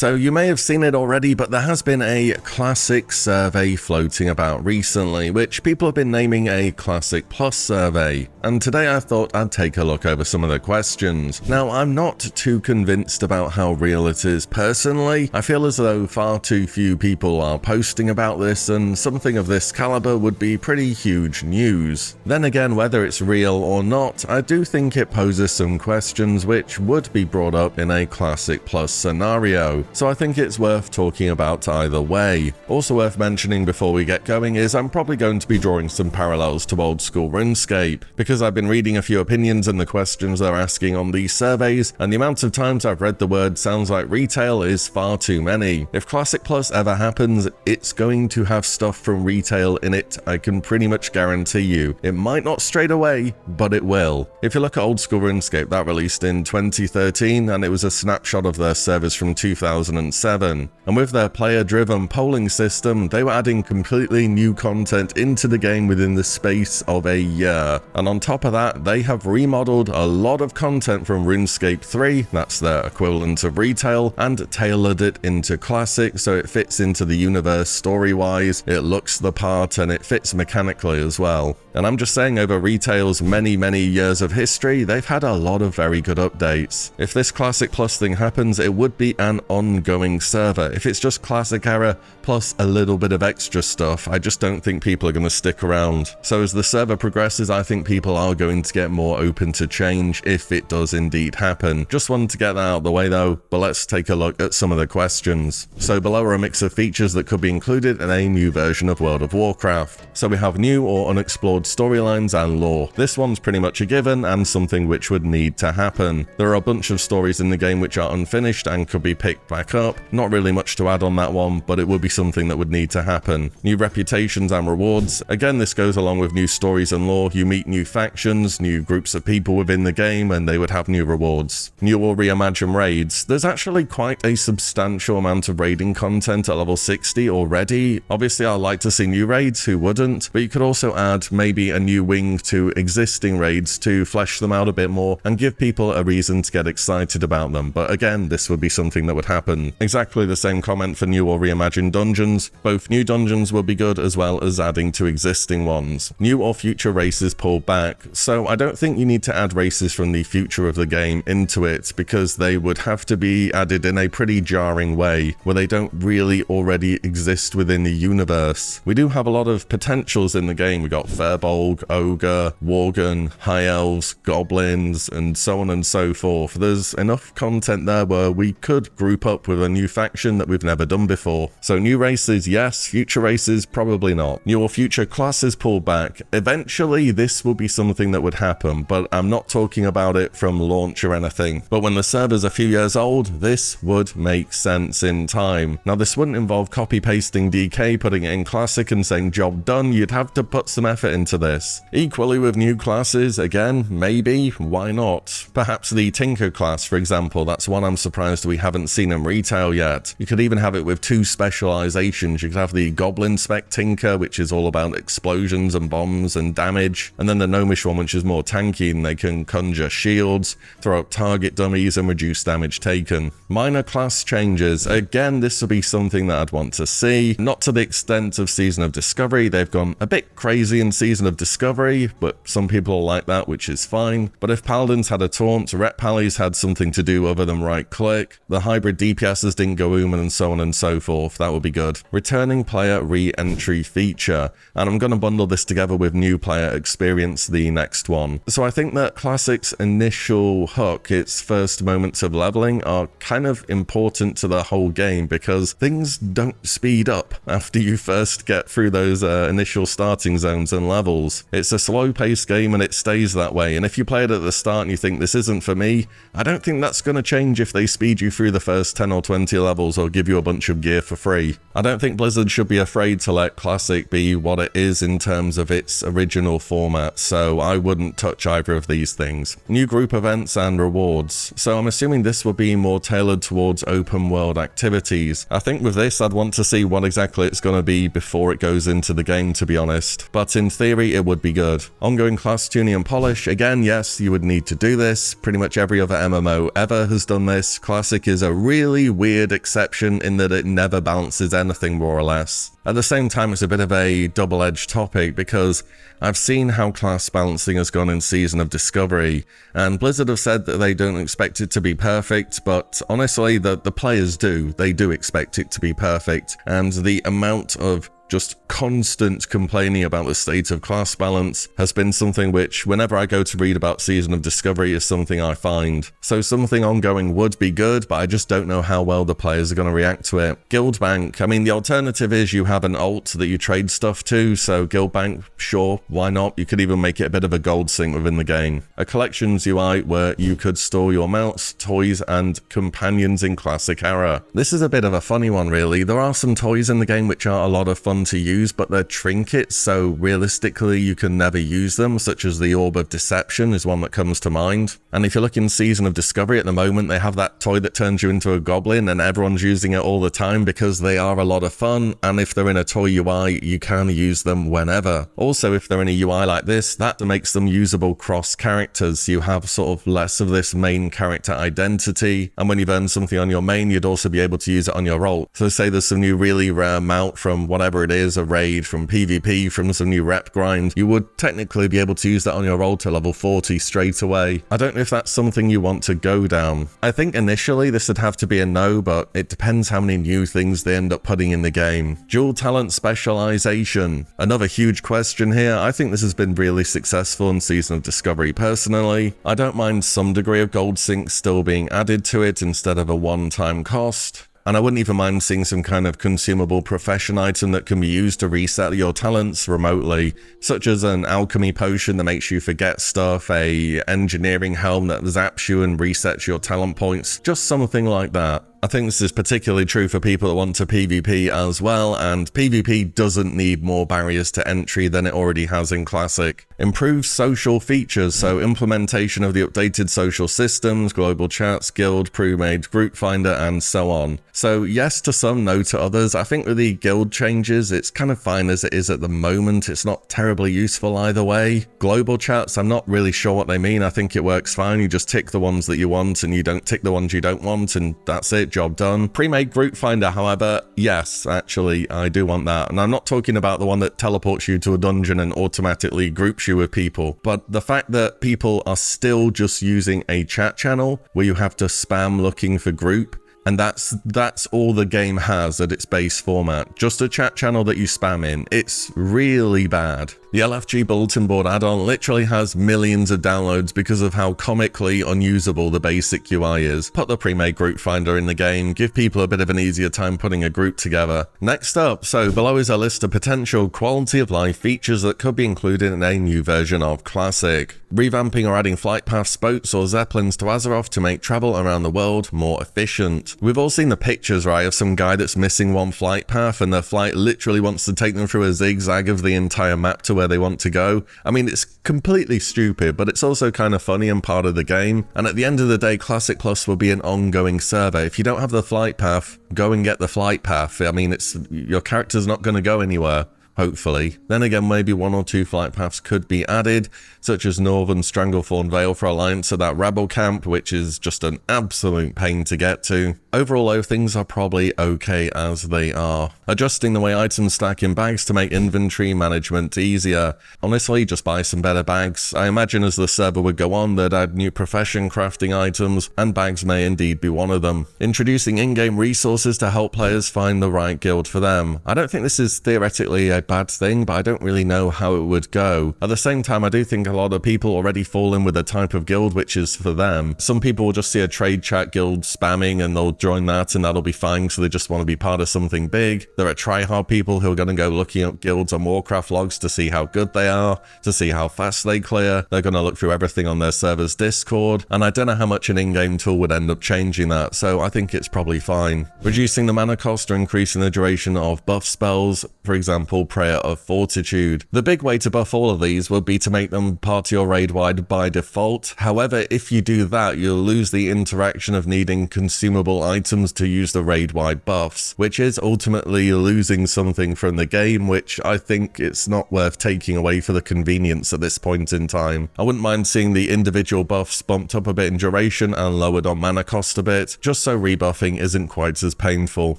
So you may have seen it already, but there has been a Classic survey floating about recently, which people have been naming a Classic Plus survey. And today I thought I'd take a look over some of the questions. Now, I'm not too convinced about how real it is personally. I feel as though far too few people are posting about this, and something of this caliber would be pretty huge news. Then again, whether it's real or not, I do think it poses some questions which would be brought up in a Classic Plus scenario, so I think it's worth talking about either way. Also worth mentioning before we get going is I'm probably going to be drawing some parallels to old school RuneScape, because I've been reading a few opinions and the questions they're asking on these surveys, and the amount of times I've read the word sounds like retail is far too many. If Classic Plus ever happens, it's going to have stuff from retail in it, I can pretty much guarantee you. It might not straight away, but it will. If you look at old school RuneScape, that released in 2013, and it was a snapshot of their servers from 2007. And with their player-driven polling system, they were adding completely new content into the game within the space of a year. And on top of that, they have remodeled a lot of content from RuneScape 3, that's their equivalent of retail, and tailored it into Classic so it fits into the universe story-wise, it looks the part, and it fits mechanically as well. And I'm just saying, over retail's many years of history, they've had a lot of very good updates. If this Classic Plus thing happens, it would be an ongoing server. If it's just Classic era plus a little bit of extra stuff, I just don't think people are going to stick around. So as the server progresses, I think people are going to get more open to change if it does indeed happen. Just wanted to get that out of the way though, but let's take a look at some of the questions. So below are a mix of features that could be included in a new version of World of Warcraft. So we have new or unexplored storylines and lore. This one's pretty much a given and something which would need to happen. There are a bunch of stories in the game which are unfinished and could be picked back up. Not really much to add on that one, but it would be something that would need to happen. New reputations and rewards. Again, this goes along with new stories and lore. You meet new factions, new groups of people within the game, and they would have new rewards. New or reimagined raids. There's actually quite a substantial amount of raiding content at level 60 already. Obviously, I'd like to see new raids, who wouldn't? But you could also add maybe a new wing to existing raids to flesh them out a bit more and give people a reason to get excited about them. But again, this would be something that would happen. Exactly the same comment for new or reimagined dungeons. Both new dungeons will be good, as well as adding to existing ones. New or future races pulled back. So I don't think you need to add races from the future of the game into it, because they would have to be added in a pretty jarring way, where they don't really already exist within the universe. We do have a lot of potentials in the game. We got Firbolg, Ogre, Worgen, High Elves, Goblins, and so on and so forth. There's enough content there where we could group up with a new faction that we've never done before. So new races, yes. Future races, probably not. New or future classes pulled back. Eventually, this will be something that would happen, but I'm not talking about it from launch or anything. But when the server's a few years old, this would make sense in time. Now, this wouldn't involve copy-pasting DK, putting it in Classic and saying job done. You'd have to put some effort into this. Equally with new classes, again, maybe, why not? Perhaps the Tinker class, for example, that's one I'm surprised we haven't seen in retail yet. You could even have it with two specializations. You could have the Goblin Spec Tinker, which is all about explosions and bombs and damage, and then the Gnomish one, which is more tanky, and they can conjure shields, throw up target dummies, and reduce damage taken. Minor class changes. Again, this would be something that I'd want to see. Not to the extent of Season of Discovery. They've gone a bit crazy in Season of Discovery, but some people like that, which is fine. But if Paladins had a taunt, Ret Pallies had something to do other than right click, the hybrid DPSs didn't go Ooman, and so on and so forth, that would be good. Returning player re-entry feature. And I'm going to bundle this together with new player experience, the next one. So I think that Classic's initial hook, its first moments of leveling, are kind of important to the whole game, because things don't speed up after you first get through those initial starting zones and levels. It's a slow-paced game and it stays that way, and if you play it at the start and you think this isn't for me, I don't think that's going to change if they speed you through the first 10 or 20 levels or give you a bunch of gear for free. I don't think Blizzard should be afraid to let Classic be what it is in terms of its original format, so I wouldn't touch either of these things. New group events and rewards. So I'm assuming this will be more tailored towards open world activities. I think with this I'd want to see what exactly it's going to be before it goes into the game, to be honest, but in theory it would be good. Ongoing class tuning and polish. Again, yes, you would need to do this. Pretty much every other MMO ever has done this. Classic is a real really weird exception in that it never balances anything, more or less. At the same time, it's a bit of a double-edged topic because I've seen how class balancing has gone in Season of Discovery, and Blizzard have said that they don't expect it to be perfect, but honestly, the players do. They do expect it to be perfect, and the amount of just constant complaining about the state of class balance has been something which, whenever I go to read about Season of Discovery, is something I find. So something ongoing would be good, but I just don't know how well the players are going to react to it. Guild Bank, I mean, the alternative is you have an alt that you trade stuff to, so Guild Bank, sure, why not? You could even make it a bit of a gold sink within the game. A collections UI where you could store your mounts, toys, and companions in classic era. This is a bit of a funny one, really. There are some toys in the game which are a lot of fun to use, but they're trinkets, so realistically you can never use them, such as the Orb of Deception is one that comes to mind. And if you look in Season of Discovery at the moment, they have that toy that turns you into a goblin, and everyone's using it all the time because they are a lot of fun, and if they're in a toy UI, you can use them whenever. Also, if they're in a UI like this, that makes them usable cross characters. You have sort of less of this main character identity, and when you've earned something on your main, you'd also be able to use it on your alt. So say there's some new really rare mount from whatever it is, a raid, from PvP, from some new rep grind, you would technically be able to use that on your roll to level 40 straight away. I don't know if that's something you want to go down. I think initially this would have to be a no, but it depends how many new things they end up putting in the game. Dual talent specialization. Another huge question here. I think this has been really successful in Season of Discovery personally. I don't mind some degree of gold sinks still being added to it instead of a one-time cost. And I wouldn't even mind seeing some kind of consumable profession item that can be used to reset your talents remotely, such as an alchemy potion that makes you forget stuff, a engineering helm that zaps you and resets your talent points, just something like that. I think this is particularly true for people that want to PvP as well, and PvP doesn't need more barriers to entry than it already has in Classic. Improved social features, so implementation of the updated social systems, global chats, guild, pre-made group finder, and so on. So yes to some, no to others. I think with the guild changes, it's kind of fine as it is at the moment. It's not terribly useful either way. Global chats, I'm not really sure what they mean. I think it works fine. You just tick the ones that you want and you don't tick the ones you don't want, and that's it. Job done. Pre-made group finder, however, yes, actually, I do want that. And I'm not talking about the one that teleports you to a dungeon and automatically groups you with people, but the fact that people are still just using a chat channel where you have to spam looking for group, and that's all the game has at its base format. Just a chat channel that you spam in. It's really bad. The LFG bulletin board add-on literally has millions of downloads because of how comically unusable the basic UI is. Put the pre-made group finder in the game, give people a bit of an easier time putting a group together. Next up, so below is a list of potential quality of life features that could be included in a new version of Classic. Revamping or adding flight paths, boats or zeppelins to Azeroth to make travel around the world more efficient. We've all seen the pictures, right, of some guy that's missing one flight path and the flight literally wants to take them through a zigzag of the entire map to where they want to go. I mean, it's completely stupid, but it's also kind of funny and part of the game. And at the end of the day, Classic Plus will be an ongoing server. If you don't have the flight path, go and get the flight path. I mean, your character's not going to go anywhere. Hopefully. Then again, maybe one or two flight paths could be added, such as Northern Stranglethorn Vale for Alliance at that Rebel camp, which is just an absolute pain to get to. Overall though, things are probably okay as they are. Adjusting the way items stack in bags to make inventory management easier. Honestly, just buy some better bags. I imagine as the server would go on, they'd add new profession crafting items, and bags may indeed be one of them. Introducing in-game resources to help players find the right guild for them. I don't think this is theoretically a bad thing, but I don't really know how it would go. At the same time, I do think a lot of people already fall in with a type of guild which is for them. Some people will just see a trade chat guild spamming and they'll join that and that'll be fine, so they just want to be part of something big. There are tryhard people who are going to go looking up guilds on Warcraft logs to see how good they are, to see how fast they clear. They're going to look through everything on their server's Discord, and I don't know how much an in-game tool would end up changing that, so I think it's probably fine. Reducing the mana cost or increasing the duration of buff spells, for example, Prayer of Fortitude. The big way to buff all of these would be to make them party or raid wide by default. However, if you do that, you'll lose the interaction of needing consumable items to use the raid wide buffs, which is ultimately losing something from the game, which I think it's not worth taking away for the convenience at this point in time. I wouldn't mind seeing the individual buffs bumped up a bit in duration and lowered on mana cost a bit, just so rebuffing isn't quite as painful.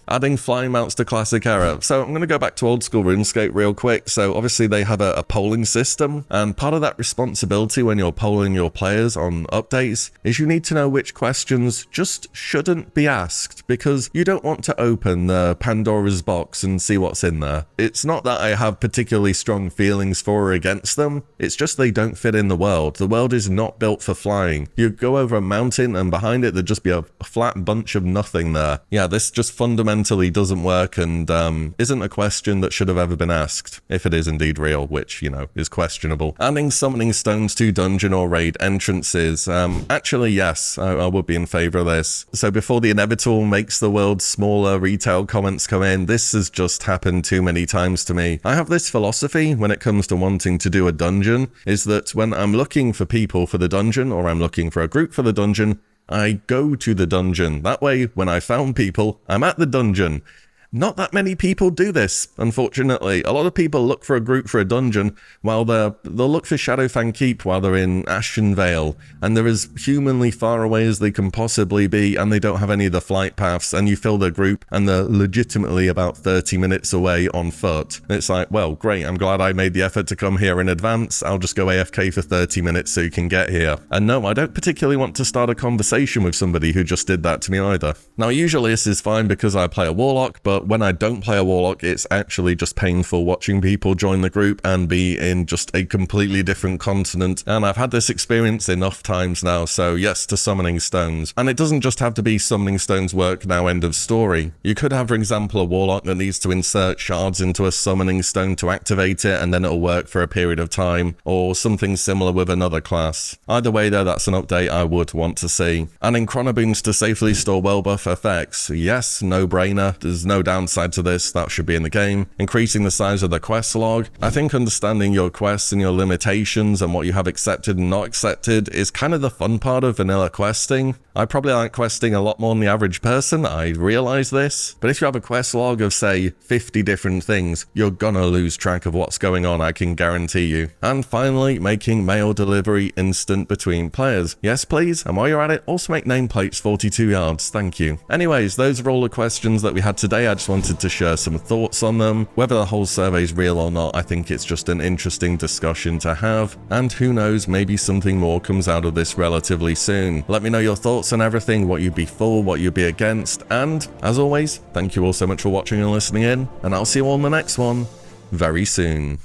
Adding flying mounts to classic era. So I'm going to go back to old school RuneScape real quick. So obviously they have a polling system, and part of that responsibility when you're polling your players on updates is you need to know which questions just shouldn't be asked, because you don't want to open the Pandora's box and see what's in there. It's not that I have particularly strong feelings for or against them, it's just they don't fit in the world. The world is not built for flying. You go over a mountain and behind it there'd just be a flat bunch of nothing there. Yeah, this just fundamentally doesn't work and isn't a question that should have ever been asked, if it is indeed real, which, you know, is questionable. Adding summoning stones to dungeon or raid entrances. Actually, yes, I would be in favor of this. So before the inevitable makes the world smaller retail comments come in, this has just happened too many times to me. I have this philosophy when it comes to wanting to do a dungeon, is that when I'm looking for people for the dungeon, or I'm looking for a group for the dungeon, I go to the dungeon. That way, when I found people, I'm at the dungeon. Not that many people do this, unfortunately. A lot of people look for a group for a dungeon while they'll look for Shadowfang Keep while they're in Ashenvale, and they're as humanly far away as they can possibly be, and they don't have any of the flight paths, and you fill their group, and they're legitimately about 30 minutes away on foot. And it's like, well, great, I'm glad I made the effort to come here in advance. I'll just go AFK for 30 minutes so you can get here. And no, I don't particularly want to start a conversation with somebody who just did that to me either. Now, usually this is fine because I play a Warlock, but when I don't play a Warlock, it's actually just painful watching people join the group and be in just a completely different continent, and I've had this experience enough times now, so yes to summoning stones. And it doesn't just have to be summoning stones work now, end of story. You could have, for example, a Warlock that needs to insert shards into a summoning stone to activate it, and then it'll work for a period of time, or something similar with another class. Either way though, that's an update I would want to see. Adding chronoboons to safely store well buff effects. Yes, no brainer. There's no downside to this, that should be in the game. Increasing the size of the quest log. I think understanding your quests and your limitations and what you have accepted and not accepted is kind of the fun part of vanilla questing. I probably like questing a lot more than the average person, I realize this, but if you have a quest log of say 50 different things, you're gonna lose track of what's going on, I can guarantee you. And finally, making mail delivery instant between players. Yes please, and while you're at it, also make nameplates 42 yards, thank you. Anyways, those are all the questions that we had today. I just wanted to share some thoughts on them. Whether the whole survey is real or not, I think it's just an interesting discussion to have, and who knows, maybe something more comes out of this relatively soon. Let me know your thoughts on everything, what you'd be for, what you'd be against, and as always, thank you all so much for watching and listening in, and I'll see you all in the next one very soon.